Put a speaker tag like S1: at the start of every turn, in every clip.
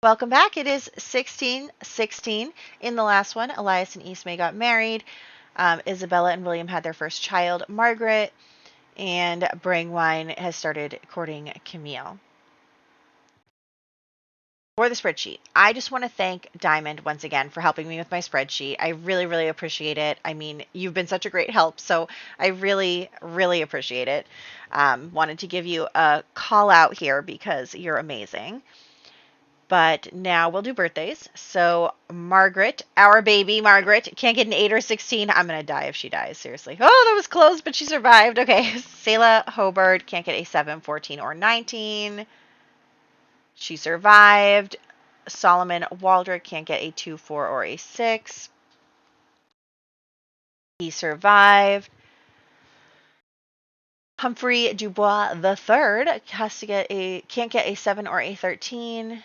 S1: Welcome back. It is 1616. In the last one, Elias and Ismay got married. Isabella and William had their first child, Margaret, and Brangwine has started courting Camille. For the spreadsheet, I just want to thank Diamond once again for helping me with my spreadsheet. I really, really appreciate it. I mean, you've been such a great help, so I really, really appreciate it. Wanted to give you a call out here because you're amazing. But now we'll do birthdays. So Margaret, our baby Margaret, can't get an 8 or 16. I'm going to die if she dies, seriously. Oh, that was close, but she survived. Okay. Selah Hobart can't get a 7, 14, or 19. She survived. Solomon Waldrick can't get a 2, 4, or a 6. He survived. Humphrey Dubois III can't get a 7 or a 13.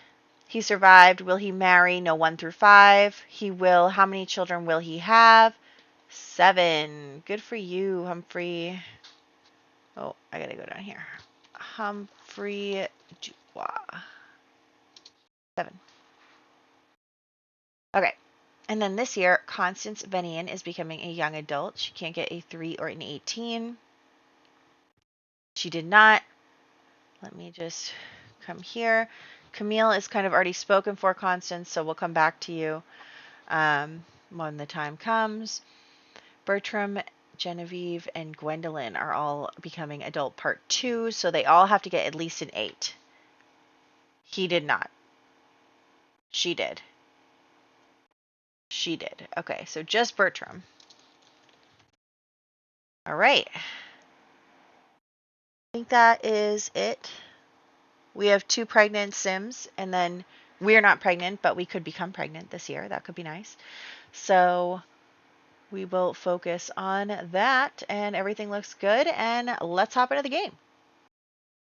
S1: He survived. Will he marry? No, 1 through 5. He will. How many children will he have? 7. Good for you, Humphrey. Oh, I gotta go down here. Humphrey Dubois. 7. Okay. And then this year, Constance Venian is becoming a young adult. She can't get a 3 or an 18. She did not. Let me just come here. Camille is kind of already spoken for Constance, so we'll come back to you when the time comes. Bertram, Genevieve, and Gwendolyn are all becoming adult part 2, so they all have to get at least an 8. He did not. She did. She did. Okay, so just Bertram. All right. I think that is it. We have 2 pregnant Sims, and then we're not pregnant, but we could become pregnant this year. That could be nice. So we will focus on that, and everything looks good, and let's hop into the game.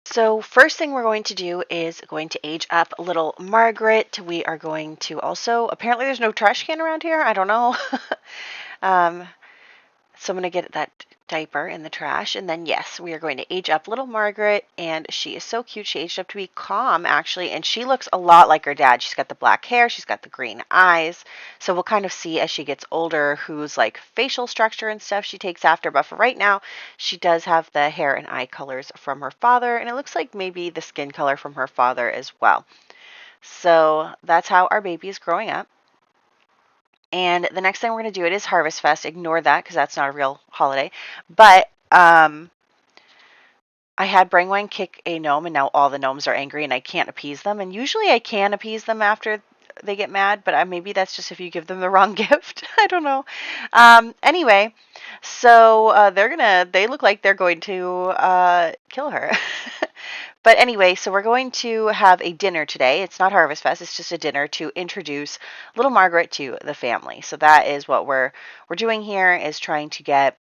S1: So first thing we're going to do is going to age up little Margaret. We are going to also, apparently there's no trash can around here. I don't know. So I'm going to get that diaper in the trash. And then, yes, we are going to age up little Margaret. And she is so cute. She aged up to be Calm, actually. And she looks a lot like her dad. She's got the black hair. She's got the green eyes. So we'll kind of see as she gets older whose like facial structure and stuff she takes after. But for right now, she does have the hair and eye colors from her father. And it looks like maybe the skin color from her father as well. So that's how our baby is growing up. And the next thing we're going to do, it is Harvest Fest. Ignore that because that's not a real holiday. But I had Brangwine kick a gnome, and now all the gnomes are angry, and I can't appease them. And usually I can appease them after they get mad, but maybe that's just if you give them the wrong gift. I don't know. Anyway, so they look like they're going to kill her. But anyway, so we're going to have a dinner today. It's not Harvest Fest, it's just a dinner to introduce little Margaret to the family. So that is what we're doing here, is trying to get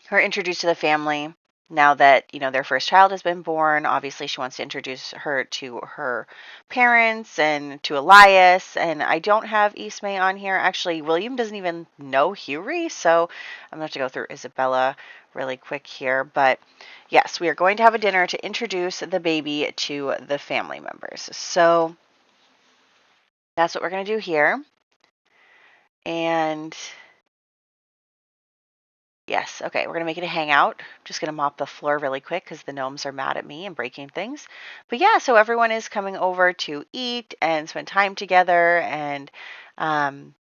S1: her introduced to the family. Now that, their first child has been born, obviously she wants to introduce her to her parents and to Elias. And I don't have Ismay on here. Actually, William doesn't even know Hughie, so I'm going to have to go through Isabella really quick here. But yes, we are going to have a dinner to introduce the baby to the family members. So that's what we're going to do here. And yes, okay, we're going to make it a hangout. I'm just going to mop the floor really quick because the gnomes are mad at me and breaking things. But yeah, so everyone is coming over to eat and spend time together and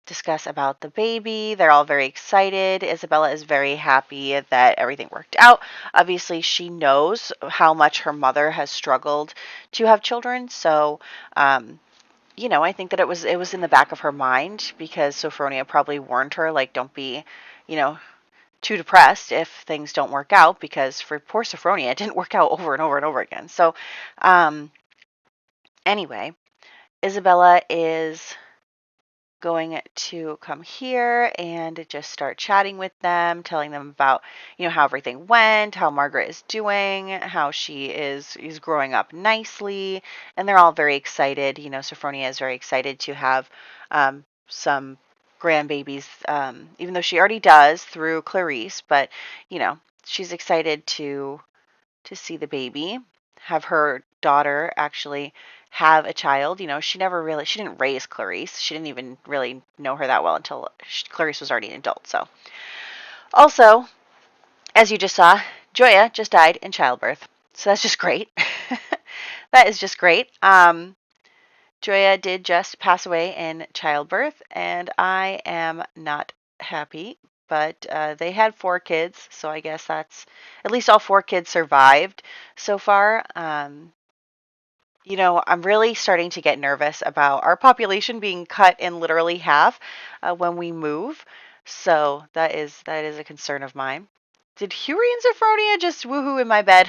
S1: discuss about the baby. They're all very excited. Isabella is very happy that everything worked out. Obviously, she knows how much her mother has struggled to have children. So, I think that it was in the back of her mind because Sophronia probably warned her, like, don't be, too depressed if things don't work out, because for poor Sophronia, it didn't work out over and over and over again. So, anyway, Isabella is going to come here and just start chatting with them, telling them about, how everything went, how Margaret is doing, how she is growing up nicely, and they're all very excited. Sophronia is very excited to have some grandbabies, even though she already does through Clarice, but she's excited to see the baby, have her daughter actually have a child. She didn't raise Clarice. She didn't even really know her that well until Clarice was already an adult. So, also, as you just saw, Joya just died in childbirth. So that's just great. That is just great. Joya did just pass away in childbirth, and I am not happy. But they had 4 kids, so I guess that's at least all 4 kids survived so far. I'm really starting to get nervous about our population being cut in literally half when we move. So that is a concern of mine. Did Huey and Sophronia just woohoo in my bed?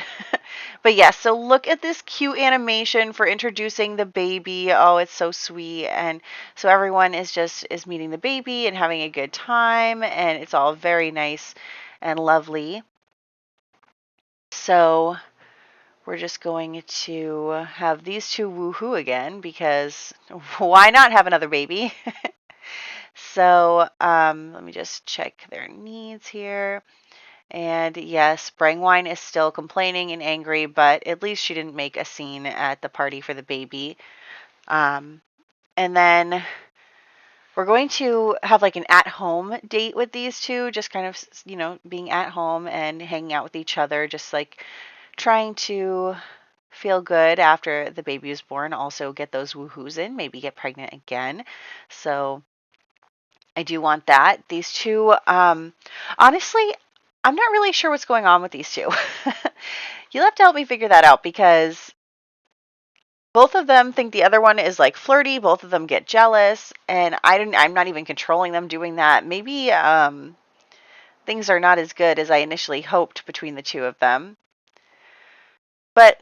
S1: But yes, so look at this cute animation for introducing the baby. Oh, it's so sweet. And so everyone is meeting the baby and having a good time, and it's all very nice and lovely. So we're just going to have these two woohoo again because why not have another baby? So let me just check their needs here. And yes, Brangwine is still complaining and angry, but at least she didn't make a scene at the party for the baby. And then we're going to have like an at-home date with these two, just kind of, being at home and hanging out with each other, just like trying to feel good after the baby was born. Also get those woohoos in, maybe get pregnant again. So I do want that. These two, honestly, I'm not really sure what's going on with these two. You'll have to help me figure that out because both of them think the other one is like flirty. Both of them get jealous, and I'm not even controlling them doing that. Maybe things are not as good as I initially hoped between the two of them. But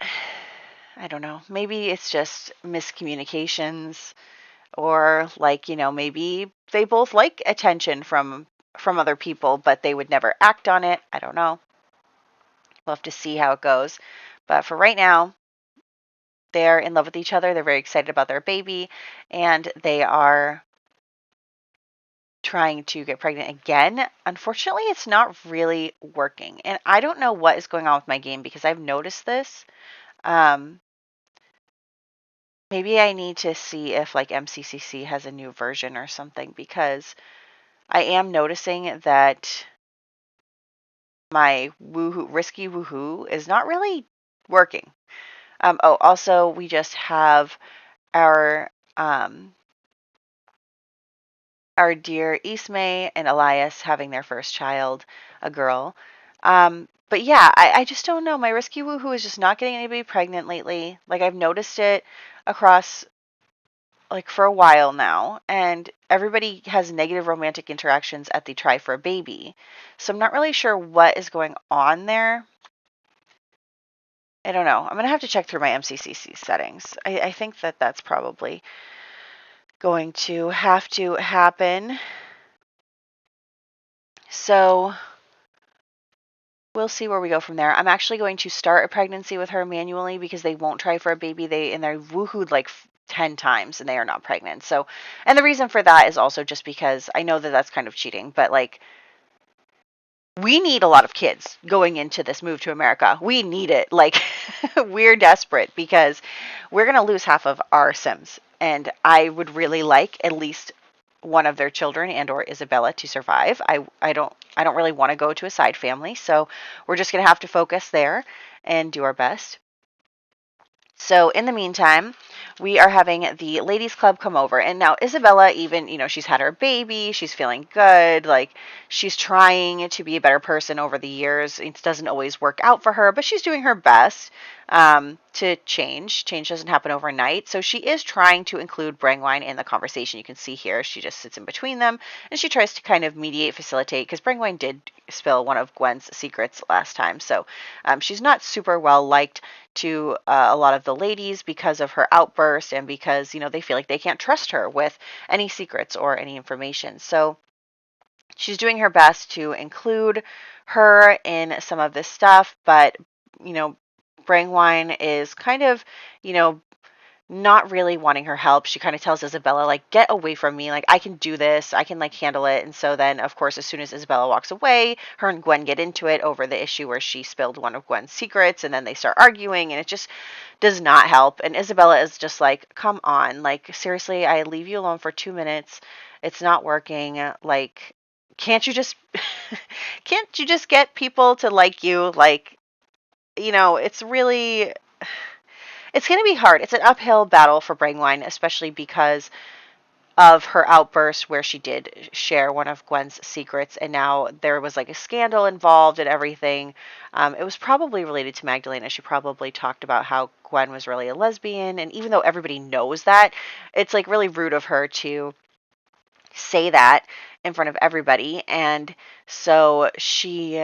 S1: I don't know. Maybe it's just miscommunications, or like, maybe they both like attention from other people, but they would never act on it. I don't know. We'll have to see how it goes. But for right now, they're in love with each other. They're very excited about their baby, and they are trying to get pregnant again. Unfortunately, it's not really working. And I don't know what is going on with my game because I've noticed this. Maybe I need to see if like MCCC has a new version or something, because I am noticing that my risky woohoo is not really working. Also, we just have our dear Ismay and Elias having their first child, a girl. But yeah, I just don't know. My risky woohoo is just not getting anybody pregnant lately. Like, I've noticed it across, like, for a while now, and everybody has negative romantic interactions at the try for a baby. So I'm not really sure what is going on there. I don't know. I'm going to have to check through my MCCC settings. I think that that's probably going to have to happen. So we'll see where we go from there. I'm actually going to start a pregnancy with her manually because they won't try for a baby. They're woohooed like 10 times and they are not pregnant. So, and the reason for that is also just because I know that that's kind of cheating, but like, we need a lot of kids going into this move to America. We need it. Like, we're desperate because we're going to lose half of our Sims. And I would really like at least one of their children and or Isabella to survive. I don't really want to go to a side family. So we're just going to have to focus there and do our best. So in the meantime, we are having the ladies club come over. And now Isabella, even, she's had her baby. She's feeling good. Like, she's trying to be a better person over the years. It doesn't always work out for her, but she's doing her best to change. Change doesn't happen overnight. So she is trying to include Brangwine in the conversation. You can see here, she just sits in between them, and she tries to kind of mediate, facilitate, because Brangwine did spill one of Gwen's secrets last time. So she's not super well liked to a lot of the ladies because of her outburst and because, they feel like they can't trust her with any secrets or any information. So she's doing her best to include her in some of this stuff, but, Brangwine is kind of, not really wanting her help. She kind of tells Isabella, like, get away from me. Like, I can do this. I can, like, handle it. And so then, of course, as soon as Isabella walks away, her and Gwen get into it over the issue where she spilled one of Gwen's secrets, and then they start arguing, and it just does not help. And Isabella is just like, come on. Like, seriously, I leave you alone for 2 minutes. It's not working. Like, can't you just can't you just get people to like you? Like, it's really, it's going to be hard. It's an uphill battle for Brangwine, especially because of her outburst where she did share one of Gwen's secrets, and now there was like a scandal involved and everything. It was probably related to Magdalena. She probably talked about how Gwen was really a lesbian, and even though everybody knows that, it's like really rude of her to say that in front of everybody. And so she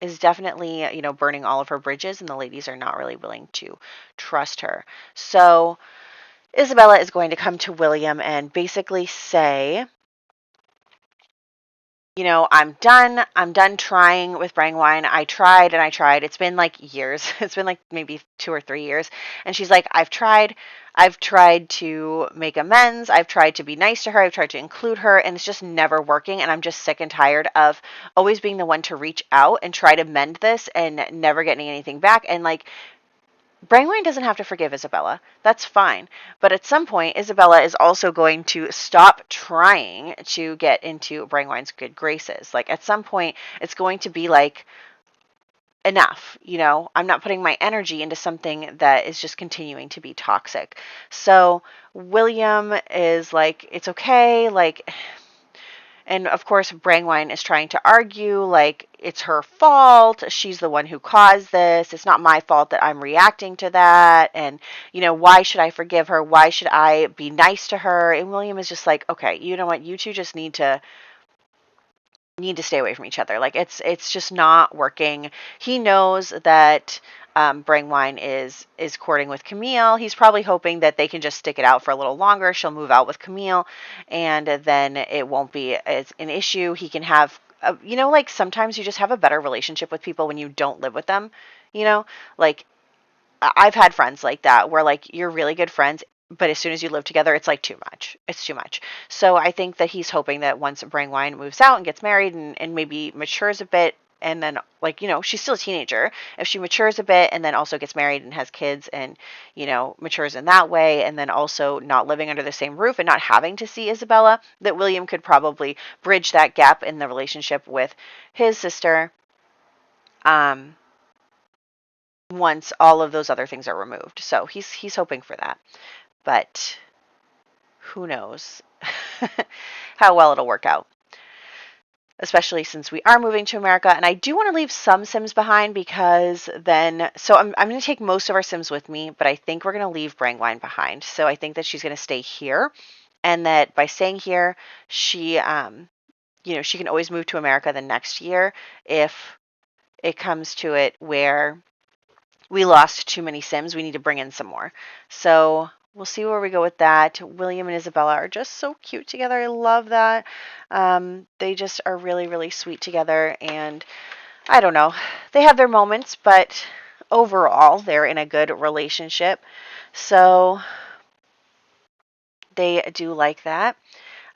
S1: is definitely, burning all of her bridges, and the ladies are not really willing to trust her. So Isabella is going to come to William and basically say, I'm done. I'm done trying with Brangwine. I tried and I tried. It's been like years. It's been like maybe 2 or 3 years. And she's like, I've tried. I've tried to make amends. I've tried to be nice to her. I've tried to include her, and it's just never working. And I'm just sick and tired of always being the one to reach out and try to mend this and never getting anything back. And like, Brangwine doesn't have to forgive Isabella. That's fine. But at some point, Isabella is also going to stop trying to get into Brangwine's good graces. Like, at some point, it's going to be like, enough. I'm not putting my energy into something that is just continuing to be toxic. So William is like, it's okay. Like, and of course, Brangwine is trying to argue, like, it's her fault. She's the one who caused this. It's not my fault that I'm reacting to that. And, why should I forgive her? Why should I be nice to her? And William is just like, okay, you know what? You two just need to stay away from each other. Like, it's just not working. He knows that Brangwine is courting with Camille. He's probably hoping that they can just stick it out for a little longer. She'll move out with Camille, and then it won't be as an issue. He can have, like, sometimes you just have a better relationship with people when you don't live with them. Like, I've had friends like that where, like, you're really good friends, but as soon as you live together, it's like too much. It's too much. So I think that he's hoping that once Brangwine moves out and gets married and maybe matures a bit, and then, like, she's still a teenager. If she matures a bit and then also gets married and has kids and, matures in that way, and then also not living under the same roof and not having to see Isabella, that William could probably bridge that gap in the relationship with his sister. Once all of those other things are removed. So he's hoping for that. But who knows how well it'll work out. Especially since we are moving to America. And I do want to leave some Sims behind because then, so I'm going to take most of our Sims with me, but I think we're going to leave Brangwine behind. So I think that she's going to stay here, and that by staying here, she, she can always move to America the next year if it comes to it where we lost too many Sims. We need to bring in some more. So we'll see where we go with that. William and Isabella are just so cute together. I love that. They just are really, really sweet together. And I don't know. They have their moments, but overall, they're in a good relationship. So they do like that.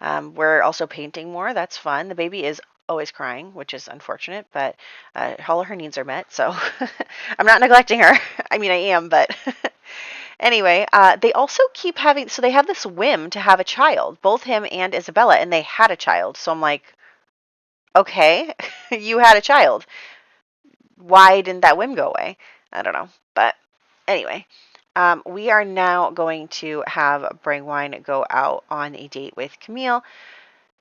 S1: We're also painting more. That's fun. The baby is always crying, which is unfortunate, but all of her needs are met, so I'm not neglecting her. I mean, I am, but anyway, they also keep having, so they have this whim to have a child, both him and Isabella, and they had a child. So I'm like, okay, you had a child. Why didn't that whim go away? I don't know. But anyway, we are now going to have Brangwine go out on a date with Camille.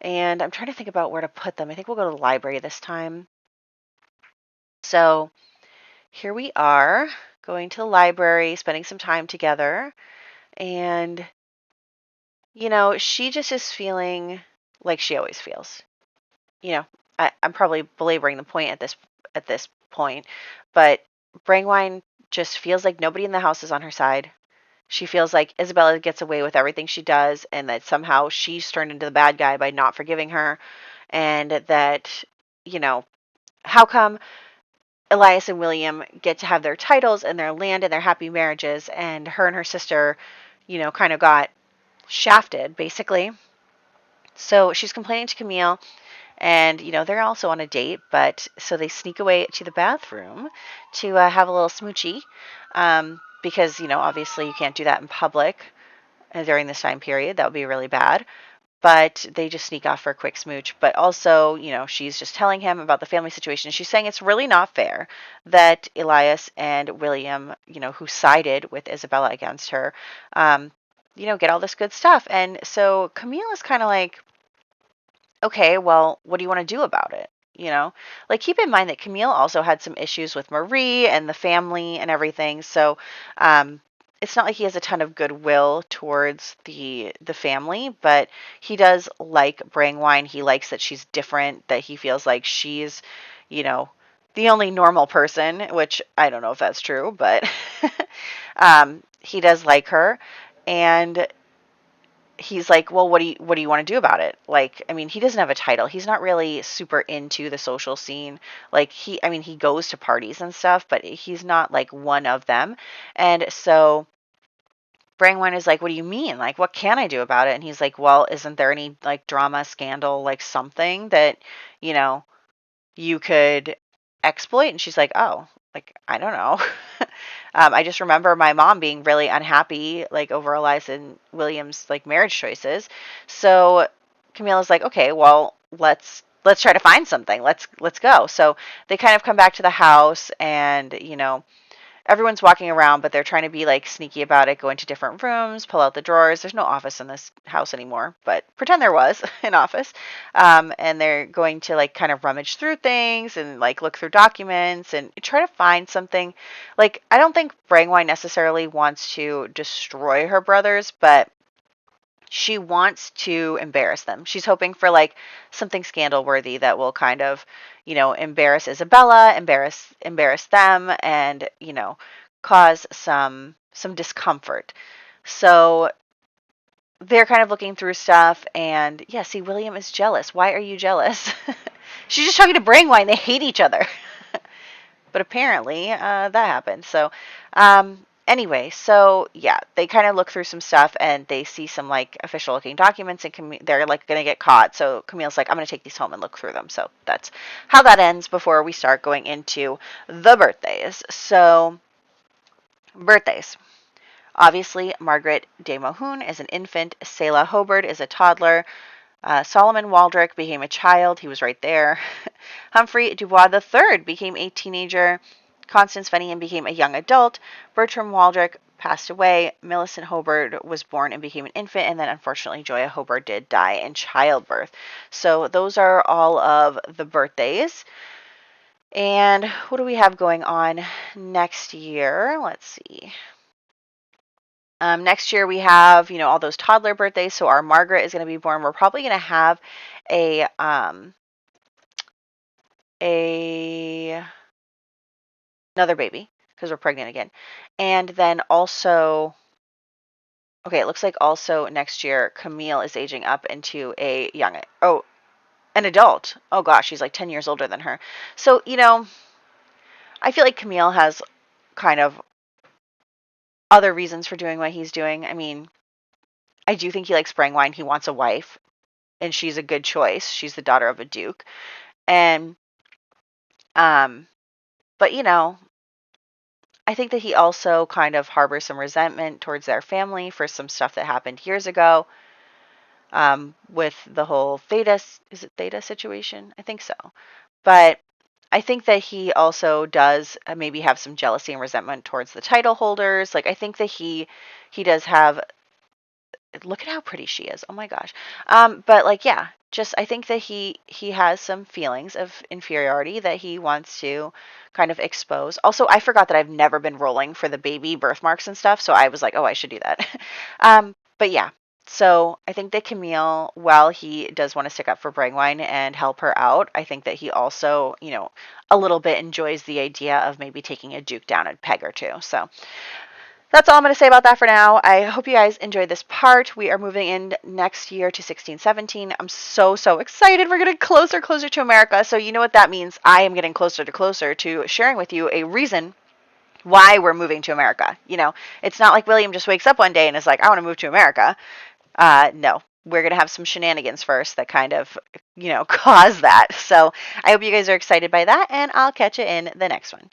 S1: And I'm trying to think about where to put them. I think we'll go to the library this time. So here we are going to the library, spending some time together. And, she just is feeling like she always feels. I'm probably belaboring the point at this point, but Brangwine just feels like nobody in the house is on her side. She feels like Isabella gets away with everything she does, and that somehow she's turned into the bad guy by not forgiving her, and that, how come Elias and William get to have their titles and their land and their happy marriages, and her sister, kind of got shafted, basically. So she's complaining to Camille, and, they're also on a date, but so they sneak away to the bathroom to have a little smoochie, because, obviously you can't do that in public during this time period. That would be really bad. But they just sneak off for a quick smooch. But also, she's just telling him about the family situation. She's saying it's really not fair that Elias and William, who sided with Isabella against her, get all this good stuff. And so Camille is kind of like, okay, well, what do you want to do about it? Like, keep in mind that Camille also had some issues with Marie and the family and everything. So, it's not like he has a ton of goodwill towards the family, but he does like Brangwine. He likes that she's different, that he feels like she's, the only normal person, which I don't know if that's true, but he does like her. And he's like, well, what do you want to do about it? Like, I mean, he doesn't have a title. He's not really super into the social scene. Like, he goes to parties and stuff, but he's not like one of them. And so Brangwine is like, what do you mean? Like, what can I do about it? And he's like, well, isn't there any like drama, scandal, like something that, you know, you could exploit? And she's like, oh, like, I don't know. I just remember my mom being really unhappy, like, over Eliza and William's like marriage choices. So Camilla's like, okay, well, let's try to find something. Let's go. So they kind of come back to the house, and everyone's walking around, but they're trying to be like sneaky about it, go into different rooms, pull out the drawers. There's no office in this house anymore, but pretend there was an office. And they're going to like kind of rummage through things and like look through documents and try to find something. Like, I don't think Brangwine necessarily wants to destroy her brothers, but she wants to embarrass them. She's hoping for like something scandal worthy that will kind of, embarrass Isabella, embarrass them, and, cause some discomfort. So they're kind of looking through stuff, and yeah, see, William is jealous. Why are you jealous? She's just talking to Brangwine. They hate each other. But apparently that happened. So anyway, so yeah, they kind of look through some stuff, and they see some like official looking documents, and they're like going to get caught. So Camille's like, I'm going to take these home and look through them. So that's how that ends before we start going into the birthdays. So birthdays. Obviously, Margaret de Mohun is an infant. Selah Hobart is a toddler. Solomon Waldrick became a child. He was right there. Humphrey Dubois III became a teenager. Constance Fenian became a young adult. Bertram Waldrick passed away. Millicent Hobart was born and became an infant. And then, unfortunately, Joya Hobart did die in childbirth. So those are all of the birthdays. And what do we have going on next year? Let's see. Next year we have, all those toddler birthdays. So our Margaret is going to be born. We're probably going to have a another baby because we're pregnant again. And then also, okay, it looks like also next year Camille is aging up into an adult. Oh gosh, she's like 10 years older than her. So, I feel like Camille has kind of other reasons for doing what he's doing. I mean, I do think he likes Brangwine. He wants a wife, and she's a good choice. She's the daughter of a duke. And, but I think that he also kind of harbors some resentment towards their family for some stuff that happened years ago, with the whole Theta situation? I think so. But I think that he also does maybe have some jealousy and resentment towards the title holders. Like, I think that he does have. Look at how pretty she is. Oh my gosh. But like, yeah, just I think that he has some feelings of inferiority that he wants to kind of expose. Also, I forgot that I've never been rolling for the baby birthmarks and stuff, so I was like, oh, I should do that. But yeah. So I think that Camille, while he does want to stick up for Brangwine and help her out, I think that he also, a little bit enjoys the idea of maybe taking a duke down a peg or two. So that's all I'm going to say about that for now. I hope you guys enjoyed this part. We are moving in next year to 1617. I'm so excited. We're getting closer to America. So you know what that means. I am getting closer to sharing with you a reason why we're moving to America. You know, it's not like William just wakes up one day and is like, I want to move to America. No, we're going to have some shenanigans first that kind of, cause that. So I hope you guys are excited by that, and I'll catch you in the next one.